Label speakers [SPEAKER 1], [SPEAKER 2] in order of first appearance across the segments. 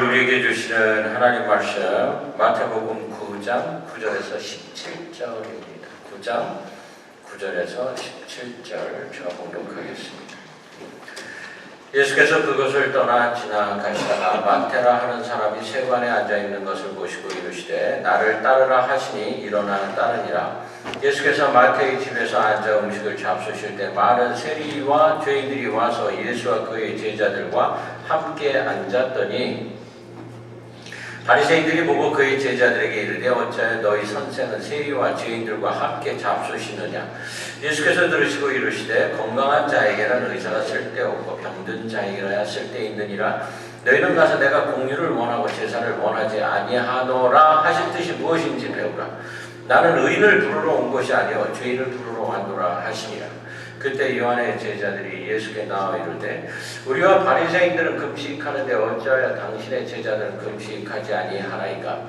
[SPEAKER 1] 우리에게 주시는 하나님 말씀 마태복음 9장 9절에서 17절입니다. 9장 9절에서 17절 저보도록 하겠습니다. 예수께서 그것을 떠나 지나가시다가 마태라 하는 사람이 세관에 앉아있는 것을 보시고 이르시되 나를 따르라 하시니 일어나 따르니라. 예수께서 마태의 집에서 앉아 음식을 잡수실 때 많은 세리와 죄인들이 와서 예수와 그의 제자들과 함께 앉았더니 바리새인들이 보고 그의 제자들에게 이르되 어찌하여 너희 선생은 세리와 죄인들과 함께 잡수시느냐. 예수께서 들으시고 이르시되 건강한 자에게는 의사가 쓸데없고 병든 자에게야 쓸데있느니라. 너희는 가서 내가 공유를 원하고 제사를 원하지 아니하노라 하실 뜻이 무엇인지 배우라. 나는 의인을 부르러 온 것이 아니요 죄인을 부르러 왔노라 하시니라. 그때 요한의 제자들이 예수께 나와 이르되 우리와 바리새인들은 금식하는데 어찌하여 당신의 제자들은 금식하지 아니하나이까.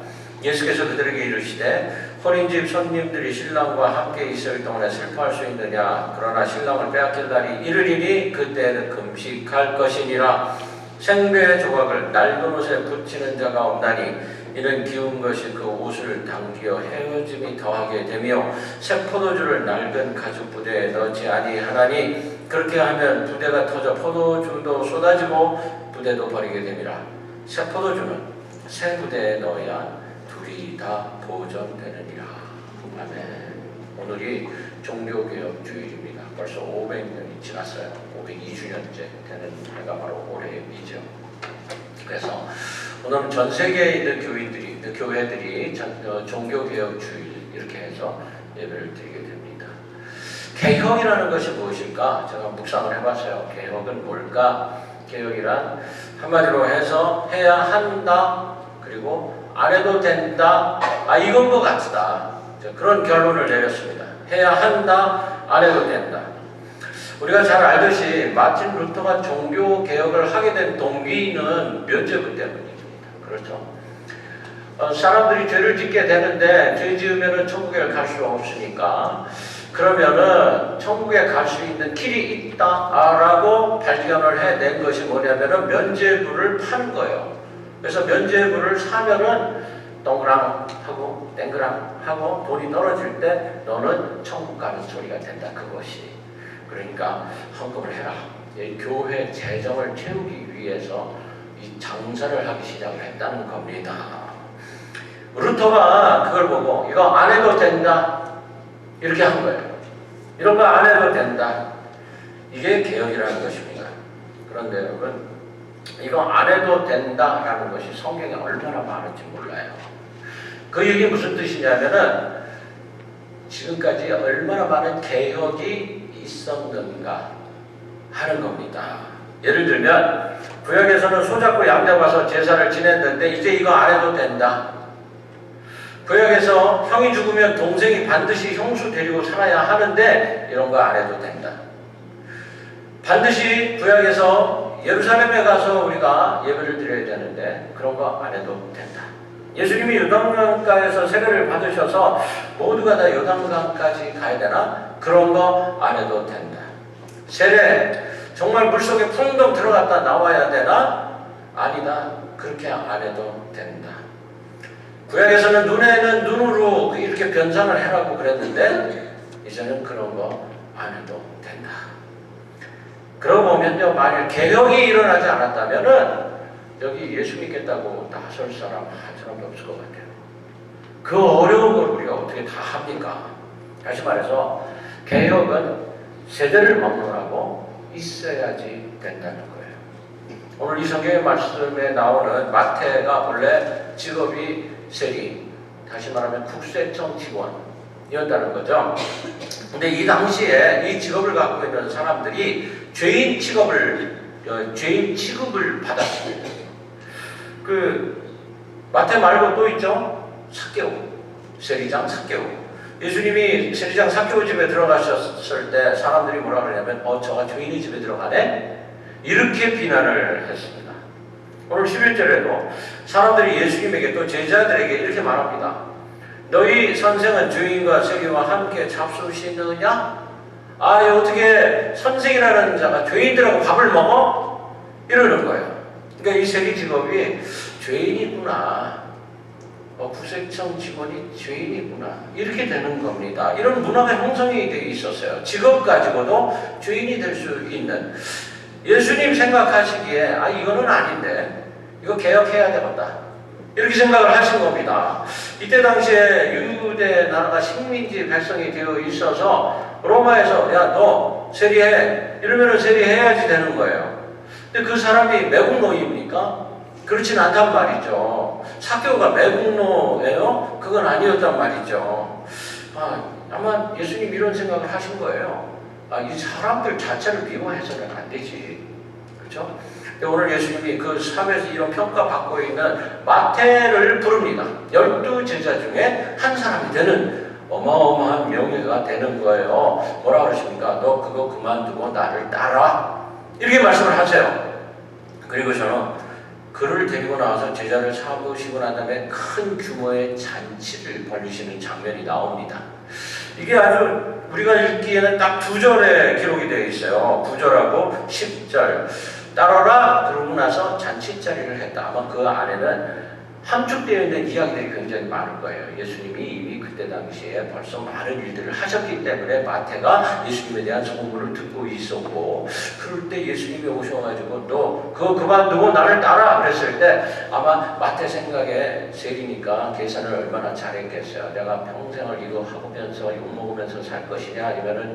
[SPEAKER 1] 예수께서 그들에게 이르시되 혼인집 손님들이 신랑과 함께 있을 동안에 슬퍼할 수 있느냐. 그러나 신랑을 빼앗길 날이 이르리니 그때는 금식할 것이니라. 생배의 조각을 낡은 옷에 붙이는 자가 없나니 이는 기운 것이 그 옷을 당기어 헤어짐이 더하게 되며 새 포도주를 낡은 가죽 부대에 넣지 아니하나니 그렇게 하면 부대가 터져 포도주도 쏟아지고 부대도 버리게 됨이라. 새 포도주는 새 부대에 넣어야 둘이 다 보존되느니라. 아멘. 오늘이 종교개혁주일입니다. 벌써 500년이 지났어요. 502주년째 되는 해가 바로 올해이죠. 그래서 오늘은 전 세계에 있는 교회들이 종교개혁주일 이렇게 해서 예배를 드리게 됩니다. 개혁이라는 것이 무엇일까? 제가 묵상을 해봤어요. 개혁은 뭘까? 개혁이란 한마디로 해서 해야 한다, 그리고 안 해도 된다, 이건 것 같다. 그런 결론을 내렸습니다. 해야 한다, 안 해도 된다. 우리가 잘 알듯이 마틴 루터가 종교개혁을 하게 된 동기는 면죄부 때문입니다. 그렇죠? 사람들이 죄를 짓게 되는데 죄 지으면 천국에 갈 수 없으니까 그러면은 천국에 갈 수 있는 길이 있다라고 발견을 해낸 것이 뭐냐면은 면죄부를 파는 거예요. 그래서 면죄부를 사면은 동그랑 하고 땡그랑 하고 돈이 떨어질 때 너는 천국 가는 소리가 된다. 그것이. 그러니까 헌금을 해라. 교회 재정을 채우기 위해서 이 장사를 하기 시작을 했다는 겁니다. 루터가 그걸 보고 이거 안 해도 된다 이렇게 한 거예요. 이런 거 안 해도 된다. 이게 개혁이라는 것입니다. 그런데 여러분 이거 안 해도 된다라는 것이 성경에 얼마나 많은지 몰라요. 그 얘기 무슨 뜻이냐면은 지금까지 얼마나 많은 개혁이 있었는가 하는 겁니다. 예를 들면 구약에서는 손잡고 양 잡아서 제사를 지냈는데 이제 이거 안 해도 된다. 구약에서 형이 죽으면 동생이 반드시 형수 데리고 살아야 하는데 이런 거 안 해도 된다. 반드시 구약에서 예루살렘에 가서 우리가 예배를 드려야 되는데 그런 거 안 해도 된다. 예수님이 요단강가에서 세례를 받으셔서 모두가 다 요단강까지 가야 되나? 그런 거 안 해도 된다. 세례 정말 물속에 풍덩 들어갔다 나와야 되나? 아니다. 그렇게 안 해도 된다. 구약에서는 눈에는 눈으로 이렇게 변상을 해라고 그랬는데 이제는 그런 거 안 해도 된다. 그러고 보면요, 만일 개혁이 일어나지 않았다면은 여기 예수 믿겠다고 나설 사람 한 사람도 없을 것 같아요. 그 어려운 걸 우리가 어떻게 다 합니까? 다시 말해서 개혁은 세대를 막론하고 있어야지 된다는 거예요. 오늘 이 성경의 말씀에 나오는 마태가 원래 직업이 세리, 다시 말하면 국세청 직원이었다는 거죠. 근데 이 당시에 이 직업을 갖고 있는 사람들이 죄인 취급을 받았습니다. 마태 말고 또 있죠? 삭개오, 세리장 삭개오. 예수님이 세리장 삭개오 집에 들어가셨을 때 사람들이 뭐라 그러냐면 저가 죄인의 집에 들어가네? 이렇게 비난을 했습니다. 오늘 11절에도 사람들이 예수님에게 또 제자들에게 이렇게 말합니다. 너희 선생은 죄인과 세리와 함께 잡수시느냐? 어떻게 선생이라는 자가 죄인들하고 밥을 먹어? 이러는 거예요. 그러니까 이 세리 직업이 죄인이구나. 구세청 직원이 죄인이구나. 이렇게 되는 겁니다. 이런 문화가 형성이 되어 있었어요. 직업 가지고도 죄인이 될 수 있는. 예수님 생각하시기에 이거는 아닌데 이거 개혁해야 되겠다. 이렇게 생각을 하신 겁니다. 이때 당시에 유대 나라가 식민지 백성이 되어 있어서 로마에서 야 너 세리해 이러면 세리해야지 되는 거예요. 근데 그 사람이 매국노입니까? 그렇진 않단 말이죠. 사교가 매국노예요? 그건 아니었단 말이죠. 아마 예수님 이런 생각을 하신 거예요. 이 사람들 자체를 미워해서는 안 되지. 그렇죠? 오늘 예수님이 그 사회에서 이런 평가받고 있는 마태를 부릅니다. 12제자 중에 한 사람이 되는 어마어마한 명예가 되는 거예요. 뭐라 그러십니까? 너 그거 그만두고 나를 따라. 이렇게 말씀을 하세요. 그리고서는 그를 데리고 나와서 제자를 삼으시고 난 다음에 큰 규모의 잔치를 벌이시는 장면이 나옵니다. 이게 아주 우리가 읽기에는 딱 2절에 기록이 되어 있어요. 9절하고 10절. 따라라 그러고 나서 잔치자리를 했다. 아마 그 안에는 함축되어 있는 이야기들이 굉장히 많을 거예요. 예수님이 이미 그때 당시에 벌써 많은 일들을 하셨기 때문에 마태가 예수님에 대한 소문을 듣고 있었고, 그럴 때 예수님이 오셔가지고 너 그거 그만두고 나를 따라 그랬을 때 아마 마태 생각에 세리니까 계산을 얼마나 잘했겠어요. 내가 평생을 이거 하면서 욕먹으면서 살 것이냐, 아니면은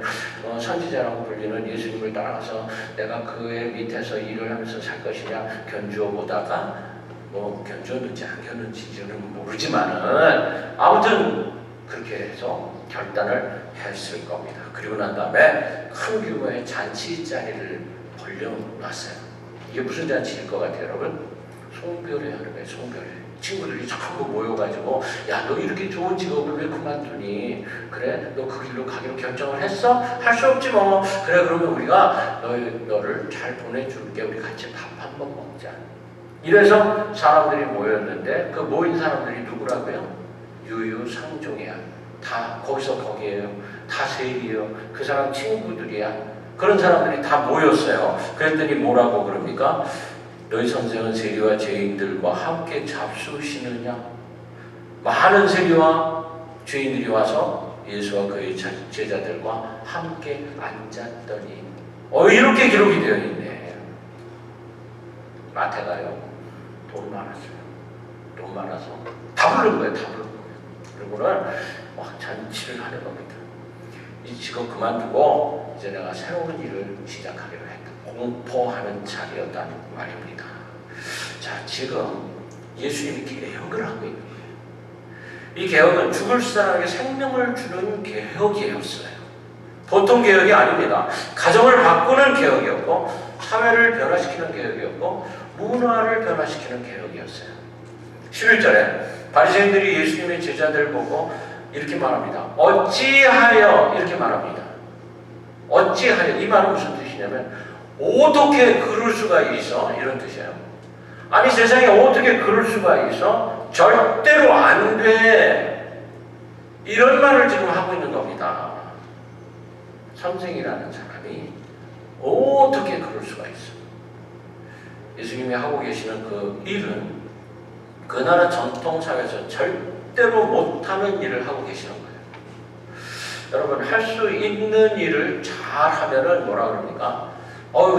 [SPEAKER 1] 선지자라고 불리는 예수님을 따라가서 내가 그의 밑에서 일을 하면서 살 것이냐 견주어 보다가 견줬는지 안 견줬는지는 모르지만은 아무튼 그렇게 해서 결단을 했을 겁니다. 그리고 난 다음에 큰 규모의 잔치 자리를 벌려놨어요. 이게 무슨 잔치일 것 같아요, 여러분? 송별회 하는 거예요, 송별회. 친구들이 전부 모여가지고 야, 너 이렇게 좋은 직업을 왜 그만두니? 그래? 너 그 길로 가기로 결정을 했어? 할 수 없지 뭐. 그래, 그러면 우리가 너를 잘 보내줄게. 우리 같이 밥 한번 먹자. 이래서 사람들이 모였는데 그 모인 사람들이 누구라고요? 유유상종이야. 다 거기서 거기에요. 다 세리예요. 그 사람 친구들이야. 그런 사람들이 다 모였어요. 그랬더니 뭐라고 그럽니까? 너희 선생은 세리와 죄인들과 함께 잡수시느냐? 많은 세리와 죄인들이 와서 예수와 그의 제자들과 함께 앉았더니 이렇게 기록이 되어 있네. 마태가요. 돈 많았어요. 돈 많아서 다 부른 거예요. 다 부른 거예요. 그리고는 막 잔치를 하는 겁니다. 이 직업 그만두고 이제 내가 새로운 일을 시작하기로 했다. 공포하는 자리였다는 말입니다. 자, 지금 예수님이 개혁을 하고 있는 거예요. 이 개혁은 죽을 사람에게 생명을 주는 개혁이었어요. 보통 개혁이 아닙니다. 가정을 바꾸는 개혁이었고, 사회를 변화시키는 개혁이었고, 문화를 변화시키는 개혁이었어요. 11절에 바리새인들이 예수님의 제자들 보고 이렇게 말합니다. 어찌하여 이렇게 말합니다. 어찌하여, 이 말은 무슨 뜻이냐면 어떻게 그럴 수가 있어? 이런 뜻이에요. 아니, 세상에 어떻게 그럴 수가 있어? 절대로 안 돼. 이런 말을 지금 하고 있는 겁니다. 선생이라는 사람이 어떻게 그럴 수가 있어? 예수님이 하고 계시는 그 일은 그 나라 전통사회에서 절대로 못하는 일을 하고 계시는 거예요. 여러분, 할 수 있는 일을 잘하면은 뭐라 그럽니까?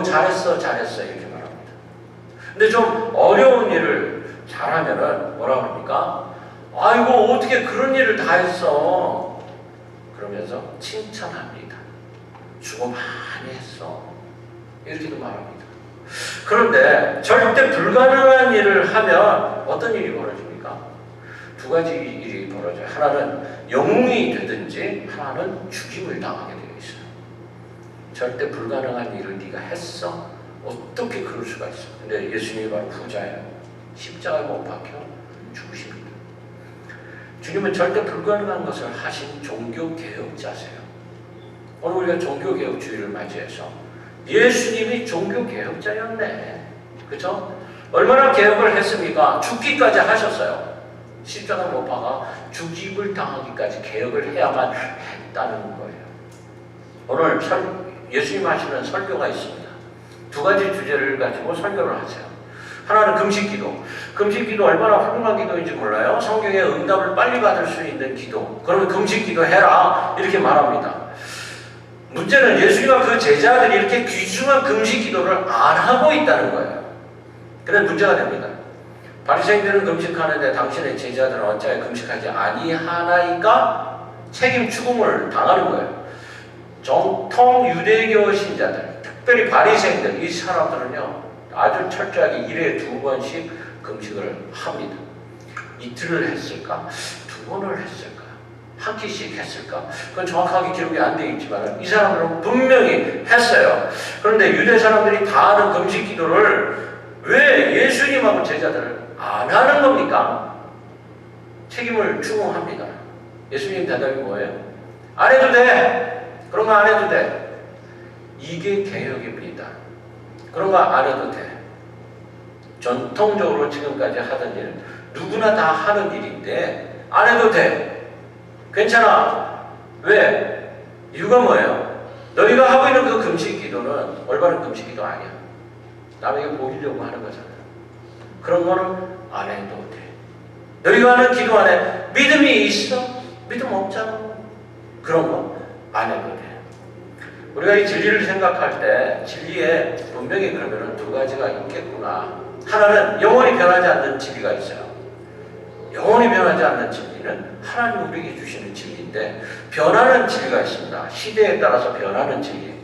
[SPEAKER 1] 잘했어 이렇게 말합니다. 근데 좀 어려운 일을 잘하면은 뭐라 그럽니까? 아이고, 어떻게 그런 일을 다 했어? 그러면서 칭찬합니다. 수고 많이 했어. 이렇게도 말합니다. 그런데 절대 불가능한 일을 하면 어떤 일이 벌어집니까? 두 가지 일이 벌어져요. 하나는 영웅이 되든지, 하나는 죽임을 당하게 되어 있어요. 절대 불가능한 일을 네가 했어? 어떻게 그럴 수가 있어? 근데 예수님이 바로 후자예요. 십자가에 못 박혀 죽으십니다. 주님은 절대 불가능한 것을 하신 종교개혁자세요. 오늘 우리가 종교개혁주의를 맞이해서 예수님이 종교개혁자였네. 그렇죠? 얼마나 개혁을 했습니까? 죽기까지 하셨어요. 십자가 못 박아 죽임을 당하기까지 개혁을 해야만 했다는 거예요. 오늘 예수님 하시는 설교가 있습니다. 두 가지 주제를 가지고 설교를 하세요. 하나는 금식 기도. 금식 기도 얼마나 훌륭한 기도인지 몰라요? 성경의 응답을 빨리 받을 수 있는 기도. 그러면 금식 기도 해라. 이렇게 말합니다. 문제는 예수님과 그 제자들이 이렇게 귀중한 금식 기도를 안 하고 있다는 거예요. 그래서 문제가 됩니다. 바리새인들은 금식하는데 당신의 제자들은 어찌하여 금식하지 아니하나이까 책임 추궁을 당하는 거예요. 정통 유대교 신자들, 특별히 바리새인들, 이 사람들은요 아주 철저하게 일에 2번씩 금식을 합니다. 이틀을 했을까? 2번을 했을까? 한 끼씩 했을까? 그건 정확하게 기록이 안 되어 있지만 이 사람들은 분명히 했어요. 그런데 유대 사람들이 다 하는 금식 기도를 왜 예수님하고 제자들을 안 하는 겁니까? 책임을 추궁합니다. 예수님 대답이 뭐예요? 안 해도 돼. 그런 거 안 해도 돼. 이게 개혁입니다. 그런 거 안 해도 돼. 전통적으로 지금까지 하던 일, 누구나 다 하는 일인데 안 해도 돼. 괜찮아. 왜? 이유가 뭐예요? 너희가 하고 있는 그 금식 기도는 올바른 금식 기도 아니야. 남에게 보이려고 하는 거잖아요. 그런 거는 안 해도 돼. 너희가 하는 기도 안에 믿음이 있어? 믿음 없잖아. 그런 거 안 해도 돼. 우리가 이 진리를 생각할 때 진리에 분명히 그러면 2가지가 있겠구나. 하나는 영원히 변하지 않는 진리가 있어요. 영원히 변하지 않는 진리는 하나님 우리에게 주시는 진리인데 변하는 진리가 있습니다. 시대에 따라서 변하는 진리.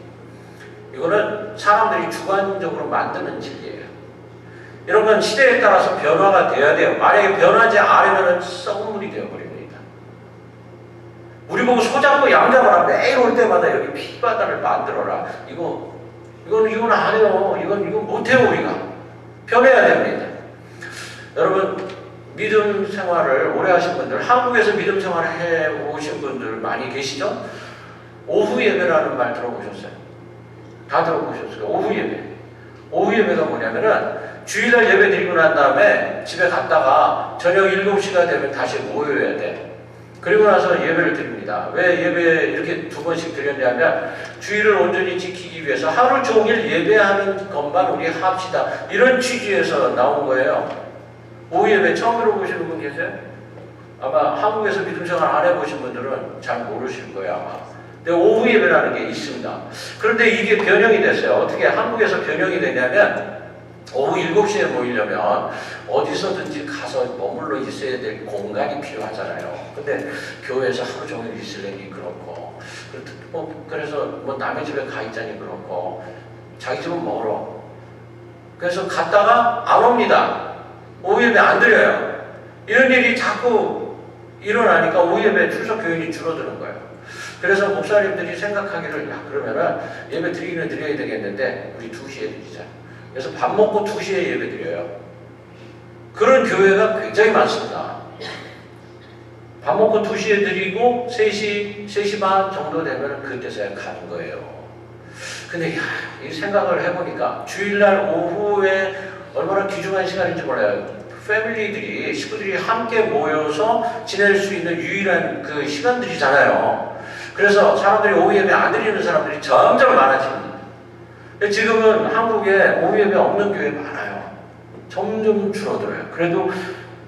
[SPEAKER 1] 이거는 사람들이 주관적으로 만드는 진리예요. 이런 건 시대에 따라서 변화가 돼야 돼요. 만약에 변하지 않으면 썩물이 되어버립니다. 우리 보고 소잡고 양잡아라. 매일 올 때마다 여기 피바다를 만들어라. 이건 안 해요. 이건 못해요. 우리가 변해야 됩니다. 여러분 믿음 생활을 오래 하신 분들, 한국에서 믿음 생활을 해오신 분들 많이 계시죠? 오후 예배라는 말 들어보셨어요? 다 들어보셨어요? 오후 예배. 오후 예배가 뭐냐면은 주일날 예배 드리고 난 다음에 집에 갔다가 저녁 7시가 되면 다시 모여야 돼. 그리고 나서 예배를 드립니다. 왜 예배 이렇게 2번씩 드렸냐면 주일을 온전히 지키기 위해서 하루 종일 예배하는 것만 우리 합시다. 이런 취지에서 나온 거예요. 오후 예배 처음 들어보시는 분 계세요? 아마 한국에서 믿음 생활 안 해보신 분들은 잘 모르실 거예요 아마. 근데 오후 예배라는 게 있습니다. 그런데 이게 변형이 됐어요. 어떻게 한국에서 변형이 되냐면 오후 7시에 모이려면 어디서든지 가서 머물러 있어야 될 공간이 필요하잖아요. 근데 교회에서 하루 종일 있으려니 그렇고 그래서 남의 집에 가 있자니 그렇고 자기 집은 멀어. 그래서 갔다가 안 옵니다. 오후 예배 안 드려요. 이런 일이 자꾸 일어나니까 오후 예배 출석 교인이 줄어드는 거예요. 그래서 목사님들이 생각하기를 그러면은 예배 드리기는 드려야 되겠는데 우리 2시에 드리자. 그래서 밥 먹고 2시에 예배 드려요. 그런 교회가 굉장히 많습니다. 밥 먹고 2시에 드리고 3시 반 정도 되면 그때서야 가는 거예요. 근데 이 생각을 해보니까 주일날 오후에 얼마나 귀중한 시간인지 몰라요. 패밀리들이, 식구들이 함께 모여서 지낼 수 있는 유일한 그 시간들이잖아요. 그래서 사람들이 오후 예배 안 드리는 사람들이 점점 많아집니다. 지금은 한국에 오후 예배 없는 교회 많아요. 점점 줄어들어요. 그래도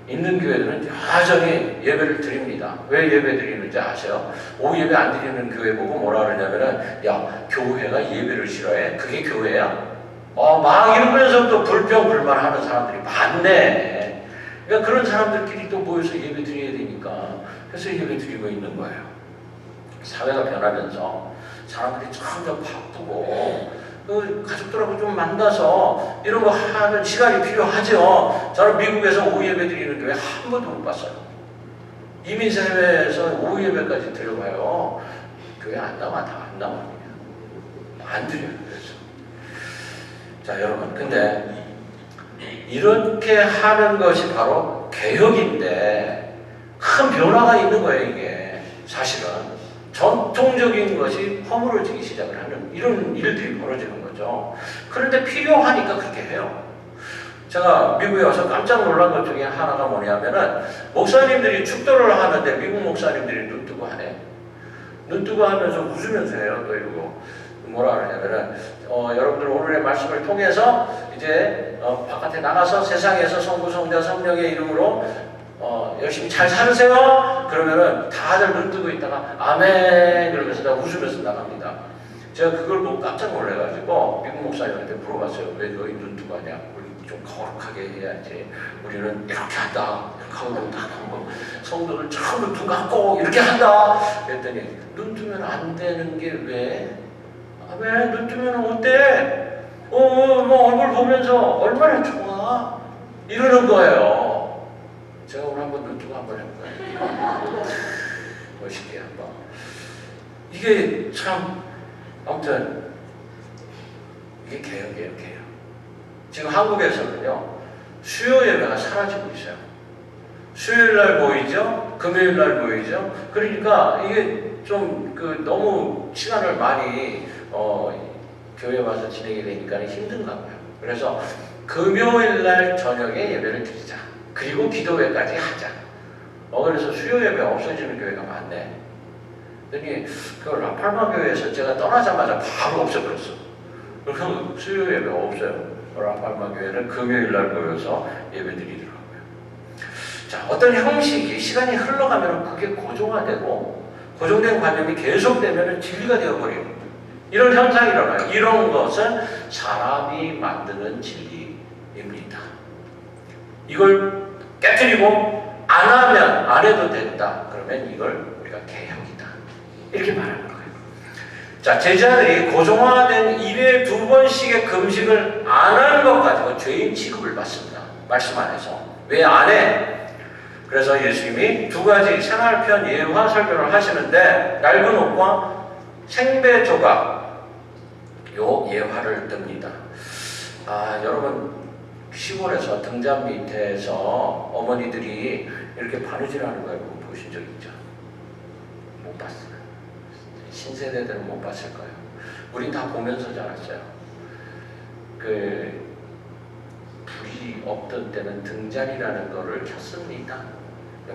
[SPEAKER 1] 있는 교회들은 여전히 예배를 드립니다. 왜 예배 드리는지 아세요? 오후 예배 안 드리는 교회 보고 뭐라 그러냐면은 야, 교회가 예배를 싫어해? 그게 교회야? 막 이러면서 또 불평불만하는 사람들이 많네. 그러니까 그런 사람들끼리 또 모여서 예배 드려야 되니까 그래서 예배 드리고 있는 거예요. 사회가 변하면서 사람들이 점점 바쁘고 가족들하고 좀 만나서 이런 거 하는 시간이 필요하죠. 저는 미국에서 오후 예배 드리는 교회 한 번도 못 봤어요. 이민사회에서 오후 예배까지 드려봐요. 교회 안 나와, 다 안 나와. 안 드려요. 그래서. 자, 여러분. 근데 이렇게 하는 것이 바로 개혁인데 큰 변화가 있는 거예요, 이게. 사실은. 전통적인 것이 허물어지기 시작을 하는 이런 일들이 벌어지는 거죠. 그런데 필요하니까 그렇게 해요. 제가 미국에 와서 깜짝 놀란 것 중에 하나가 뭐냐면은 목사님들이 축도를 하는데 미국 목사님들이 눈 뜨고 하네. 눈 뜨고 하면서 웃으면서 해요. 또 이러고 뭐라 그러냐면은 여러분들 오늘의 말씀을 통해서 이제 바깥에 나가서 세상에서 성부 성자 성령의 이름으로 열심히 잘 살으세요. 그러면은 다들 눈 뜨고 있다가 아멘 그러면서 다 웃으면서 나갑니다. 제가 그걸 보고 깜짝 놀래가지고 미국 목사님한테 물어봤어요. 왜 너희 눈 뜨고 하냐? 우리 좀 거룩하게 해야지. 우리는 이렇게 한다. 이렇게 하고 눈 닫고 성도를 처음부터 눈 감고 이렇게 한다. 그랬더니 눈 뜨면 안 되는 게 왜? 왜 눈 뜨면 어때? 뭐 얼굴 보면서 얼마나 좋아? 이러는 거예요. 제가 오늘 한번 눈 뜨고 한번 해볼까요? 멋있게 한번. 이게 참 아무튼 이게 개혁이에요, 개혁. 지금 한국에서는요 수요 예배가 사라지고 있어요. 수요일 날 모이죠, 금요일 날 모이죠. 그러니까 이게 좀 너무 시간을 많이 교회 와서 지내게 되니까 힘든가 봐요. 그래서 금요일 날 저녁에 예배를 드리자. 그리고 기도회까지 하자. 그래서 수요 예배 없어지는 교회가 많네. 그랬더니 그 라팔마 교회에서 제가 떠나자마자 바로 없어버렸어. 그래서 수요 예배 없어요. 라팔마 교회는 금요일 날 모여서 예배 드리더라고요. 자, 어떤 형식이 시간이 흘러가면 그게 고정화되고 고정된 관념이 계속되면 진리가 되어버려요. 이런 현상이 일어나요. 이런 것은 사람이 만드는 진리입니다. 이걸 깨트리고 안 하면 안 해도 된다. 그러면 이걸 우리가 개혁이다. 이렇게 말하는 거예요. 자, 제자들이 고정화된 1회 2번씩의 금식을 안 하는 것 가지고 죄인 취급을 받습니다. 말씀 안에서. 왜 안 해? 그래서 예수님이 두 가지 생활편 예화 설교를 하시는데 낡은 옷과 생배 조각 요 예화를 듭니다. 여러분 시골에서 등잔 밑에서 어머니들이 이렇게 바느질하는 거 보신 적 있죠? 못 봤어요. 신세대들은 못 봤을 거예요. 우린 다 보면서 자랐어요. 불이 없던 때는 등잔이라는 거를 켰습니다.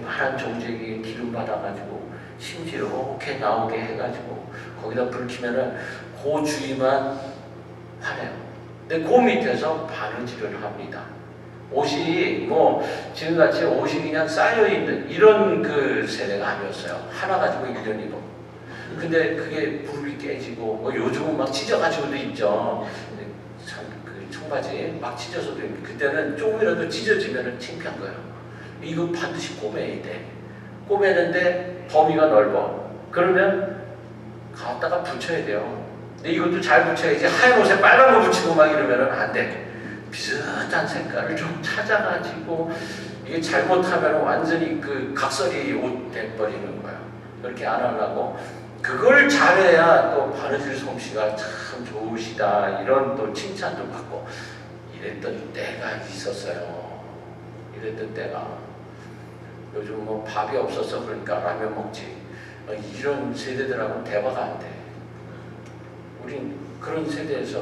[SPEAKER 1] 파란 종제기에 기름 받아가지고 심지어 이렇게 나오게 해가지고 거기다 불 켜면은 그 주위만 화려해요. 근데 그 밑에서 바느질을 합니다. 옷이 지금같이 옷이 그냥 쌓여있는 이런 세대가 아니었어요. 하나 가지고 1년 입어. 근데 그게 불이 깨지고 요즘은 막 찢어가지고도 있죠. 참 청바지 막 찢어서도 있는데 그때는 조금이라도 찢어지면 창피한 거예요. 이거 반드시 꼬매야 돼. 꼬매는데 범위가 넓어. 그러면 갖다가 붙여야 돼요. 근데 이것도 잘 붙여야지 하얀 옷에 빨간 거 붙이고 막 이러면 안 돼. 비슷한 색깔을 좀 찾아가지고 이게 잘못하면 완전히 각설이 옷 돼버리는 거예요. 그렇게 안 하려고 그걸 잘해야 또 바느질 솜씨가 참 좋으시다 이런 또 칭찬도 받고 이랬던 때가 있었어요. 이랬던 때가 요즘 밥이 없어서 그러니까 라면 먹지 이런 세대들하고는 대화가 안 돼. 우린 그런 세대에서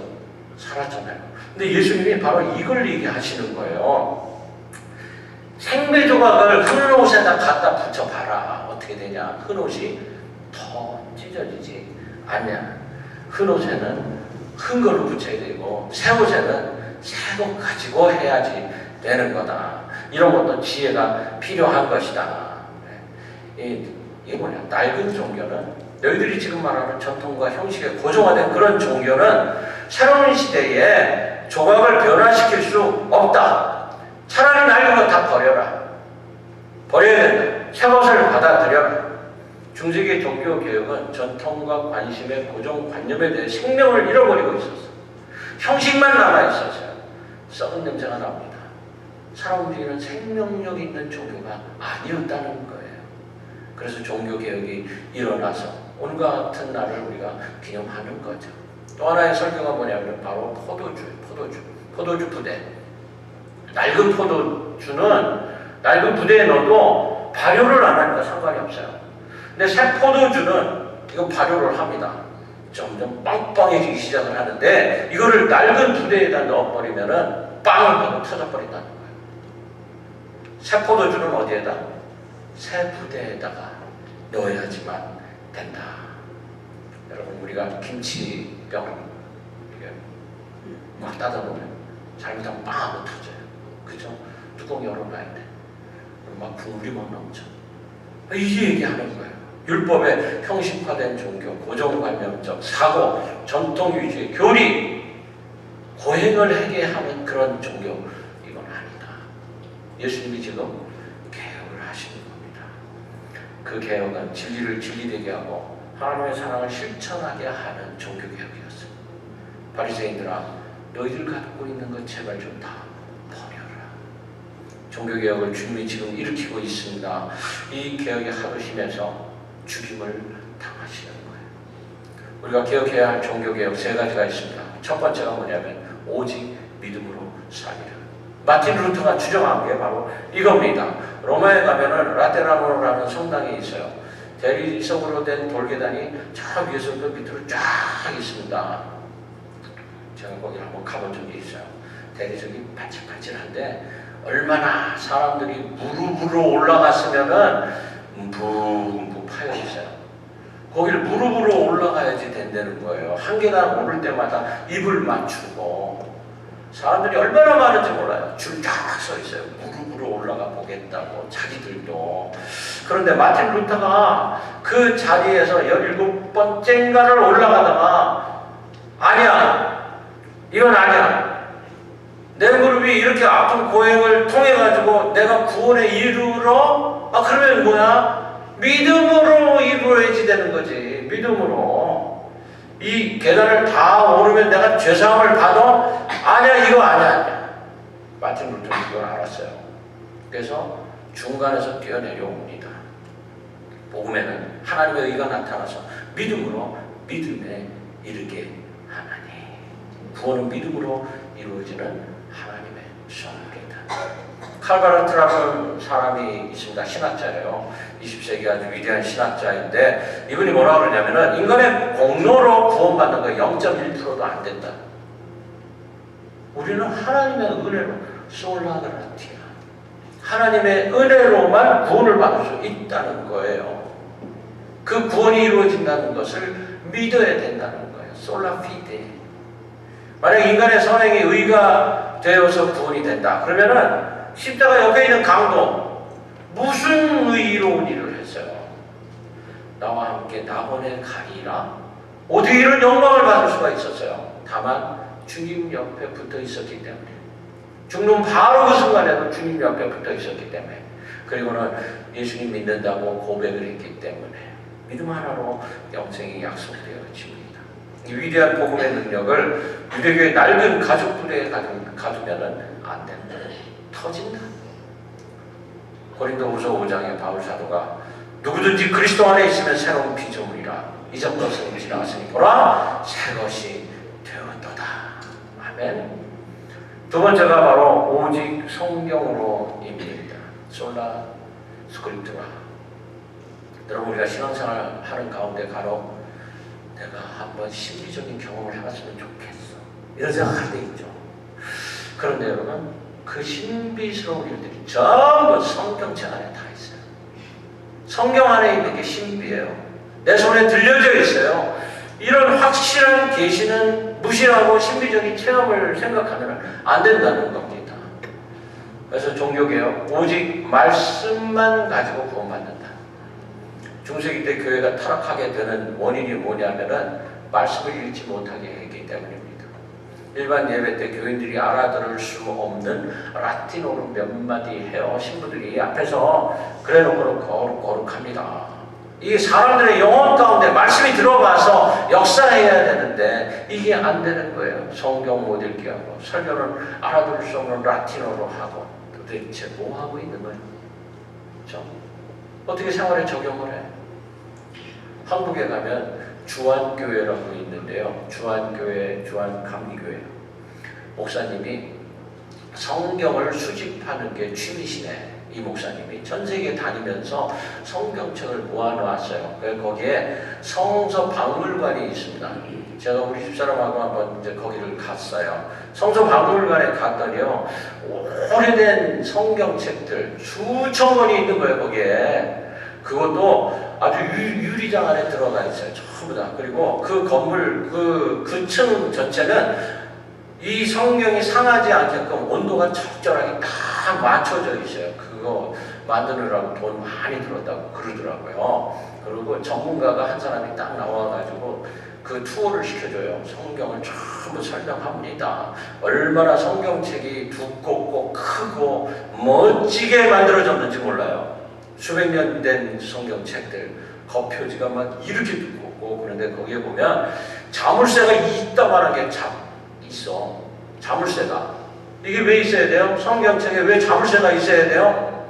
[SPEAKER 1] 살았잖아요. 근데 예수님이 바로 이걸 얘기하시는 거예요. 생배 조각을 큰 옷에다 갖다 붙여봐라. 어떻게 되냐? 큰 옷이 더 찢어지지 않냐? 큰 옷에는 큰 걸로 붙여야 되고 새 옷에는 새 옷 가지고 해야지 되는 거다. 이런 것도 지혜가 필요한 것이다. 이게 뭐냐? 낡은 종교는 너희들이 지금 말하는 전통과 형식에 고정화된 그런 종교는 새로운 시대에 조각을 변화시킬 수 없다. 차라리 낡은 것 다 버려라. 버려야 된다. 새 것을 받아들여라. 중세기 종교개혁은 전통과 관심의 고정관념에 대해 생명을 잃어버리고 있었어. 형식만 남아있었어요. 썩은 냄새가 납니다. 사람 움직이는 생명력 있는 종교가 아니었다는 거예요. 그래서 종교개혁이 일어나서 오늘과 같은 날을 우리가 기념하는 거죠. 또 하나의 설교가 뭐냐면 바로 포도주 부대. 낡은 포도주는 낡은 부대에 넣어도 발효를 안 하니까 상관이 없어요. 근데 새 포도주는 이거 발효를 합니다. 점점 빵빵해지기 시작을 하는데 이거를 낡은 부대에다 넣어버리면은 빵 하고 터져버린다는 거예요. 새 포도주는 어디에다? 새 부대에다가 넣어야지만 된다. 여러분 우리가 김치 병 이게 막 닫아놓으면 잘못하면 빵 하고 터져요. 그죠? 뚜껑 열어놔야 돼. 막 국물이 막 넘쳐. 이게 얘기하는 거예요. 율법에 형식화된 종교, 고정관념적 사고, 전통 위주의 교리, 고행을 하게 하는 그런 종교, 이건 아니다. 예수님이 지금 개혁을 하시는 겁니다. 그 개혁은 진리를 진리되게 하고 하나님의 사랑을 실천하게 하는 종교개혁이었어요. 바리새인들아, 너희들 갖고 있는 것 제발 좀 다 버려라. 종교개혁을 주님이 지금 일으키고 있습니다. 이 개혁이 하도 심해서 죽임을 당하시는 거예요. 우리가 개혁해야 할 종교개혁 세 가지가 있습니다. 첫 번째가 뭐냐면 오직 믿음으로 살리라. 마틴 루터가 주장한 게 바로 이겁니다. 로마에 가면은 라테라노라는 성당이 있어요. 대리석으로 된 돌계단이 저 위에서부터 밑으로 쫙 있습니다. 제가 거기 한번 가본 적이 있어요. 대리석이 반질반질한데 얼마나 사람들이 무릎으로 올라갔으면은 움푹움푹 파여 있어요. 거기를 무릎으로 올라가야지 된다는 거예요. 한 계단 오를 때마다 입을 맞추고 사람들이 얼마나 많은지 몰라요. 줄 쫙 서 있어요. 무릎으로 올라가 보겠다고 자기들도. 그런데 마틴 루터가 그 자리에서 17번째인가를 올라가다가 아니야, 이건 아니야. 내 무릎이 이렇게 아픈 고행을 통해 가지고 내가 구원에 이르러 그러면 뭐야? 믿음으로 이루어야지 되는 거지. 믿음으로. 이 계단을 다 오르면 내가 죄사함을 받아? 아니야, 이거 아니야. 마틴 루터는 이걸 알았어요. 그래서 중간에서 뛰어내려옵니다. 복음에는 하나님의 의가 나타나서 믿음으로 믿음에 이르게 하나니. 구원은 믿음으로 이루어지는 하나님의 선물이다. 칼바르트라는 사람이 있습니다. 신학자예요. 20세기 아주 위대한 신학자인데 이분이 뭐라고 그러냐면은 인간의 공로로 구원받는 거 0.1%도 안 된다. 우리는 하나님의 은혜로 솔라그라티아, 하나님의 은혜로만 구원을 받을 수 있다는 거예요. 그 구원이 이루어진다는 것을 믿어야 된다는 거예요. 솔라피데. 만약 인간의 선행이 의가 되어서 구원이 된다. 그러면은 십자가 옆에 있는 강도 무슨 의로운 일을 했어요? 나와 함께 낙원에 가리라. 어떻게 이런 영광을 받을 수가 있었어요? 다만 주님 옆에 붙어 있었기 때문에. 죽는 바로 그 순간에도 주님 옆에 붙어 있었기 때문에. 그리고는 예수님 믿는다고 고백을 했기 때문에 믿음 하나로 영생이 약속되어집니다. 이 위대한 복음의 능력을 유대교의 낡은 가죽 부대에 가두면 안 된다. 터진다. 고린도후서 5장에 바울 사도가 누구든지 그리스도 안에 있으면 새로운 피조물이라. 이전 것은 지나갔으니 보라 새 것이 되었도다. 아멘. 두 번째가 바로 오직 성경으로입니다. 솔라 스크립투라. 여러분, 우리가 신앙생활 하는 가운데 간혹 내가 한번 심리적인 경험을 해봤으면 좋겠어, 이런 생각할 때 있죠. 그런데 여러분, 그 신비스러운 일들이 전부 성경책 안에 다 있어요. 성경 안에 있는 게 신비예요. 내 손에 들려져 있어요. 이런 확실한 계시는 무시하고 신비적인 체험을 생각하면 안 된다는 겁니다. 그래서 종교개혁, 오직 말씀만 가지고 구원받는다. 중세기 때 교회가 타락하게 되는 원인이 뭐냐면은 말씀을 읽지 못하게 했기 때문입니다. 일반 예배 때 교인들이 알아들을 수 없는 라틴어로 몇 마디 해요. 신부들이 앞에서 그래놓고 거룩합니다. 이게 사람들의 영혼 가운데 말씀이 들어가서 역사해야 되는데 이게 안 되는 거예요. 성경 못 읽게 하고 설교는 알아들을 수 없는 라틴어로 하고 도대체 뭐 하고 있는 거예요? 그렇죠? 어떻게 생활에 적용을 해? 한국에 가면 주안교회라고 있는데요. 주안교회, 주안감리교회 목사님이 성경을 수집하는 게 취미시네. 이 목사님이 전 세계 다니면서 성경책을 모아놓았어요. 그래서 거기에 성서 박물관이 있습니다. 제가 우리 집사람하고 한번 이제 거기를 갔어요. 성서 박물관에 갔더니요, 오래된 성경책들 수천 권이 있는 거예요. 거기에 그것도 아주 유리장 안에 들어가 있어요. 전부 다. 그리고 그 건물 그 층 전체는 이 성경이 상하지 않게끔 온도가 적절하게 딱 맞춰져 있어요. 그거 만드느라고 돈 많이 들었다고 그러더라고요. 그리고 전문가가 한 사람이 딱 나와가지고 그 투어를 시켜줘요. 성경을 전부 설명합니다. 얼마나 성경책이 두껍고 크고 멋지게 만들어졌는지 몰라요. 수백 년 된 성경책들 겉표지가 막 이렇게 두껍고, 그런데 거기에 보면 자물쇠가 이따만하게 있어. 자물쇠가. 이게 왜 있어야 돼요? 성경책에 왜 자물쇠가 있어야 돼요?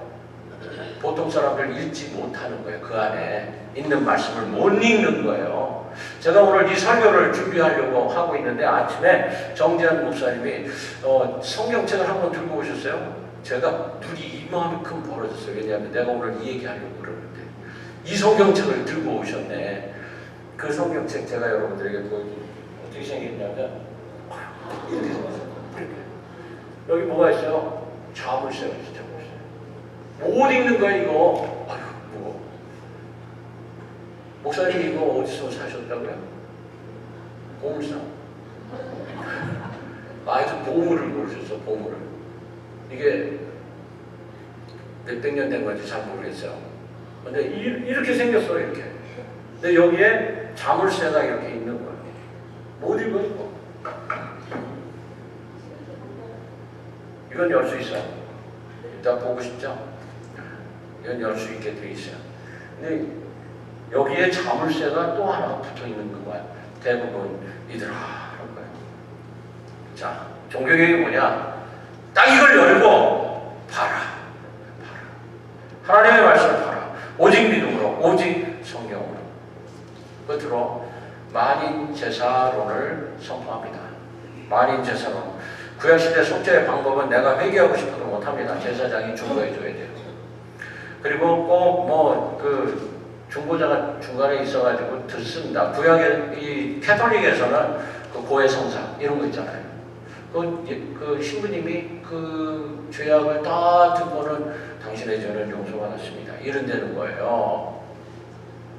[SPEAKER 1] 보통 사람들 읽지 못하는 거예요. 그 안에 있는 말씀을 못 읽는 거예요. 제가 오늘 이 설교를 준비하려고 하고 있는데 아침에 정재한 목사님이 성경책을 한번 들고 오셨어요. 제가 눈이 이만큼 벌어졌어요. 왜냐하면 내가 오늘 이 얘기하려고 그러는데 이 성경책을 들고 오셨네. 그 성경책 제가 여러분들에게 보여드릴게요. 어떻게 생겼냐면 이렇게 생겼어요. 여기 뭐가 있어요? 자물쇠가 있어요. 자물쇠. 못 읽는 거야 이거. 아유 무거워. 목사님 이거 어디서 사셨다고요? 보물상. 아주 보물을 고르셨어. 보물을. 이게 몇백 년 된 건지 잘 모르겠어요. 근데 이렇게 생겼어요. 이렇게. 근데 여기에 자물쇠가 이렇게 있는 거예요. 못 읽어 이거. 이건 열 수 있어요. 일단 보고 싶죠? 이건 열 수 있게 돼 있어요. 근데 여기에 자물쇠가 또 하나 붙어 있는 거야. 대부분 이들 하는 거예요. 자, 종교개혁이 뭐냐? 딱 이걸 열고 봐라. 하나님의 말씀을 봐라. 오직 믿음으로, 오직 성경으로. 끝으로 만인제사론을 선포합니다. 만인제사론. 구약시대 속죄의 방법은 내가 회개하고 싶어도 못합니다. 제사장이 중보해줘야 돼요. 그리고 꼭 중보자가 중간에 있어가지고 듣습니다. 구약의 이 캐톨릭에서는 그 고해성사 이런 거 있잖아요. 그 신부님이 그 죄악을 다 듣고는 당신의 죄는 용서받았습니다. 이런 데는 거예요.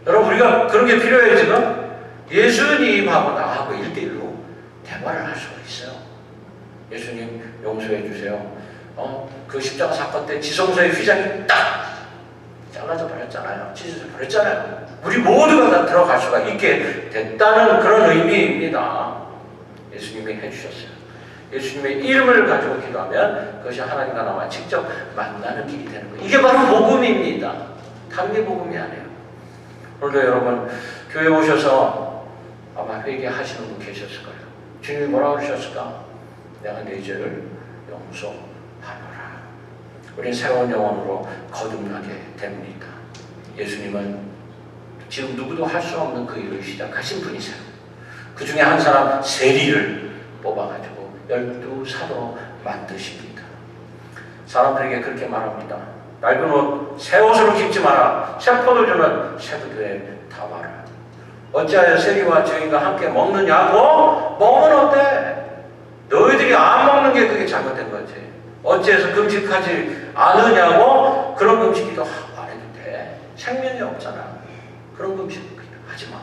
[SPEAKER 1] 여러분 우리가 그런 게 필요해요 지금? 예수님하고 나하고 1대1로 대화를 할 수가 있어요. 예수님 용서해 주세요. 그 십자가 사건 때 지성소의 휘장이 딱 잘라져 버렸잖아요. 찢어져 버렸잖아요. 우리 모두가 다 들어갈 수가 있게 됐다는 그런 의미입니다. 예수님이 해주셨어요. 예수님의 이름을 가지고 기도하면 그것이 하나님과 나와 직접 만나는 길이 되는 거예요. 이게 바로 복음입니다. 다른 게 복음이 아니에요. 오늘도 여러분 교회 오셔서 아마 회개하시는 분 계셨을 거예요. 주님이 뭐라고 그러셨을까? 내가 네 죄를 용서하노라. 우리는 새로운 영혼으로 거듭나게 됩니다. 예수님은 지금 누구도 할 수 없는 그 일을 시작하신 분이세요. 그 중에 한 사람 세리를 뽑아가지고 12사도 만드십니다. 사람들에게 그렇게 말합니다. 낡은 옷 새 옷으로 깁지 마라. 새 포도주는 새 부두에 담아라. 어찌하여 세리와 죄인과 함께 먹느냐고? 먹으면 어때? 너희들이 안 먹는 게 그게 잘못된 거지. 어찌해서 금식하지 않으냐고? 그런 금식기도 안 해도 돼. 생명이 없잖아. 그런 금식 하지 마.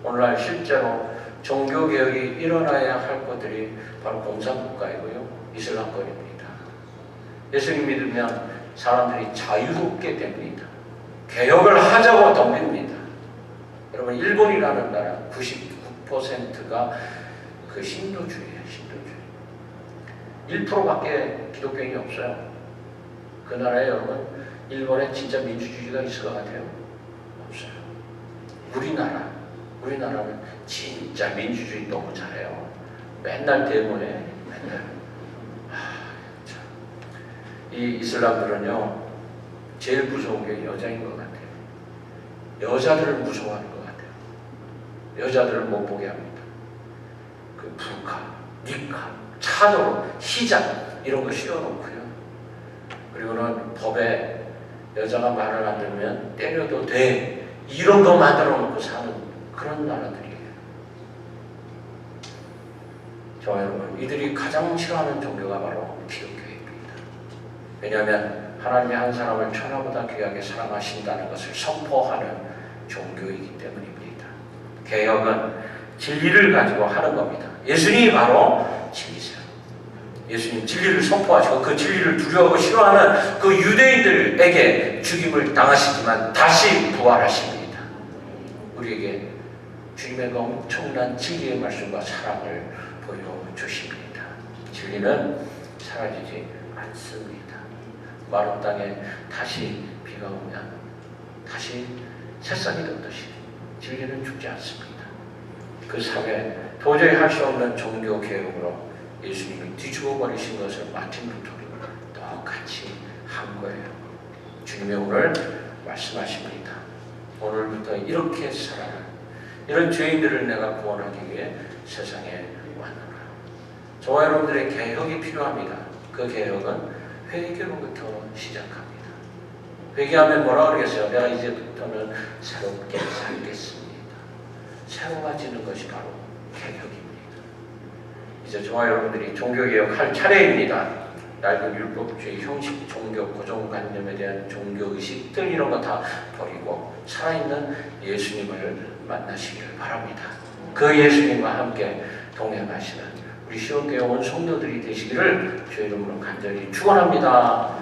[SPEAKER 1] 오늘날 실제로 종교개혁이 일어나야 할 것들이 바로 공산국가이고요. 이슬람권입니다. 예수님 믿으면 사람들이 자유롭게 됩니다. 개혁을 하자고 덤빕니다. 여러분 일본이라는 나라 99%가 그 신도주의예요. 신도주의. 1%밖에 기독교인이 없어요. 그 나라에 여러분 일본에 진짜 민주주의가 있을 것 같아요? 없어요. 우리나라는 진짜 민주주의 너무 잘해요. 맨날 대본에 맨날 이 이슬람들은요 제일 무서운 게 여자인 것 같아요. 여자들을 무서워하는 것 같아요. 여자들을 못 보게 합니다. 그 불카, 니카, 차도, 히잡 이런 거 씌워놓고요. 그리고는 법에 여자가 말을 안 들으면 때려도 돼 이런 거 만들어 놓고 사는 그런 나라들이에요. 저 여러분 이들이 가장 싫어하는 종교가 바로 기독교입니다. 왜냐하면 하나님이 한 사람을 천하보다 귀하게 사랑하신다는 것을 선포하는 종교이기 때문입니다. 개혁은 진리를 가지고 하는 겁니다. 예수님이 바로 진리세요. 예수님 진리를 선포하시고 그 진리를 두려워하고 싫어하는 그 유대인들에게 죽임을 당하시지만 다시 부활하십니다. 우리에게 주님의 그 엄청난 진리의 말씀과 사랑을 보여주십니다. 진리는 사라지지 않습니다. 마른 땅에 다시 비가 오면 다시 새싹이 돋듯이 진리는 죽지 않습니다. 그 사회 도저히 할 수 없는 종교 개혁으로 예수님이 뒤집어 버리신 것을 마틴 루터도 똑같이 한 거예요. 주님이 오늘 말씀하십니다. 오늘부터 이렇게 살아라. 이런 죄인들을 내가 구원하기 위해 세상에 왔노라. 저와 여러분들의 개혁이 필요합니다. 그 개혁은 회개로부터 시작합니다. 회개하면 뭐라 그러겠어요? 내가 이제부터는 새롭게 살겠습니다. 새로워지는 것이 바로 개혁입니다. 이제 저와 여러분들이 종교개혁할 차례입니다. 낡은 율법주의, 형식, 종교, 고정관념에 대한 종교의식들 이런 거 다 버리고 살아있는 예수님을 만나시기를 바랍니다. 그 예수님과 함께 동행하시는 우리 시온교회 온 성도들이 되시기를 주의 이름으로 간절히 축원합니다.